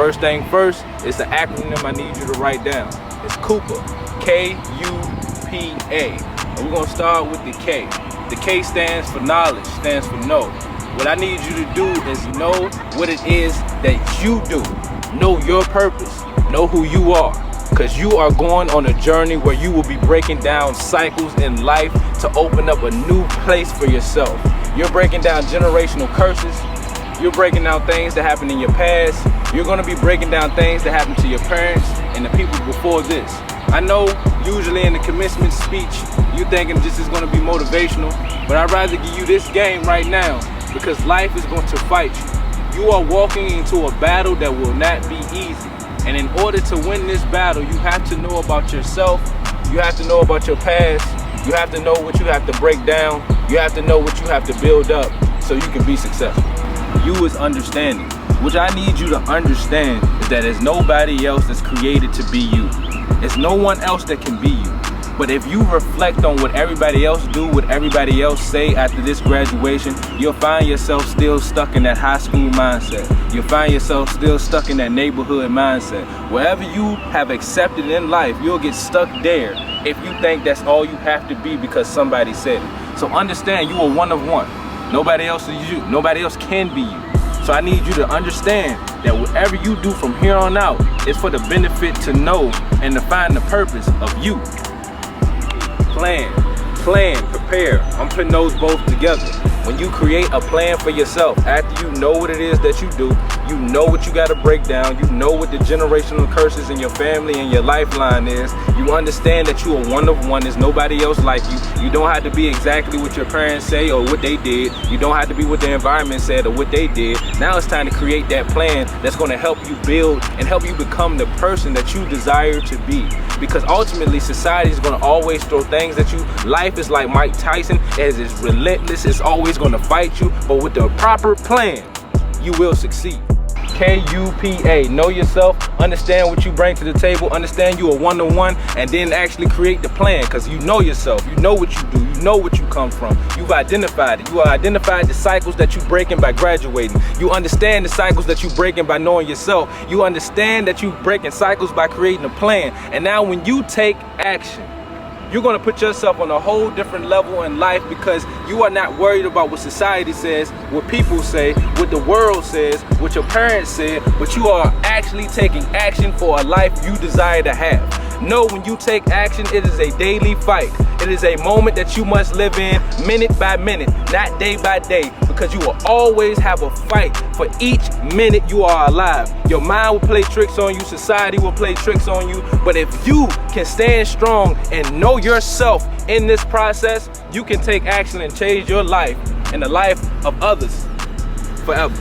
First thing first, it's the acronym I need you to write down. It's Cooper, K-U-P-A. And we're gonna start with the K. The K stands for knowledge, stands for know. What I need you to do is know what it is that you do. Know your purpose, know who you are. Because you are going on a journey where you will be breaking down cycles in life to open up a new place for yourself. You're breaking down generational curses. You're breaking down things that happened in your past. You're going to be breaking down things that happened to your parents and the people before this. I know usually in the commencement speech, you thinking this is going to be motivational, but I'd rather give you this game right now because life is going to fight you. You are walking into a battle that will not be easy. And in order to win this battle, you have to know about yourself. You have to know about your past. You have to know what you have to break down. You have to know what you have to build up so you can be successful. You is understanding. What I need you to understand is that there's nobody else that's created to be you. There's no one else that can be you. But if you reflect on what everybody else do, what everybody else say after this graduation, you'll find yourself still stuck in that high school mindset. You'll find yourself still stuck in that neighborhood mindset. Wherever you have accepted in life, you'll get stuck there if you think that's all you have to be because somebody said it. So understand you are one of one. Nobody else is you. Nobody else can be you. So I need you to understand that whatever you do from here on out is for the benefit to know and to find the purpose of you. Plan, prepare. I'm putting those both together. When you create a plan for yourself, after you know what it is that you do, you know what you got to break down, you know what the generational curses in your family and your lifeline is, you understand that you are one of one, there's nobody else like you. You don't have to be exactly what your parents say or what they did. You don't have to be what the environment said or what they did. Now it's time to create that plan that's going to help you build and help you become the person that you desire to be. Because ultimately society is going to always throw things at you. Life is like Mike Tyson, as it's relentless, it's always going to fight you, but with the proper plan, you will succeed. K-U-P-A, know yourself, understand what you bring to the table, understand you are one-on-one, and then actually create the plan, because you know yourself, you know what you do, you know what you come from, you've identified it, you have identified the cycles that you're breaking by graduating, you understand the cycles that you're breaking by knowing yourself, you understand that you're breaking cycles by creating a plan, and now when you take action, you're going to put yourself on a whole different level in life because you are not worried about what society says, what people say, what the world says, what your parents said, but you are actually taking action for a life you desire to have. Know when you take action, it is a daily fight. It is a moment that you must live in minute by minute, not day by day, because you will always have a fight for each minute you are alive. Your mind will play tricks on you, society will play tricks on you, but if you can stand strong and know yourself in this process, you can take action and change your life and the life of others forever.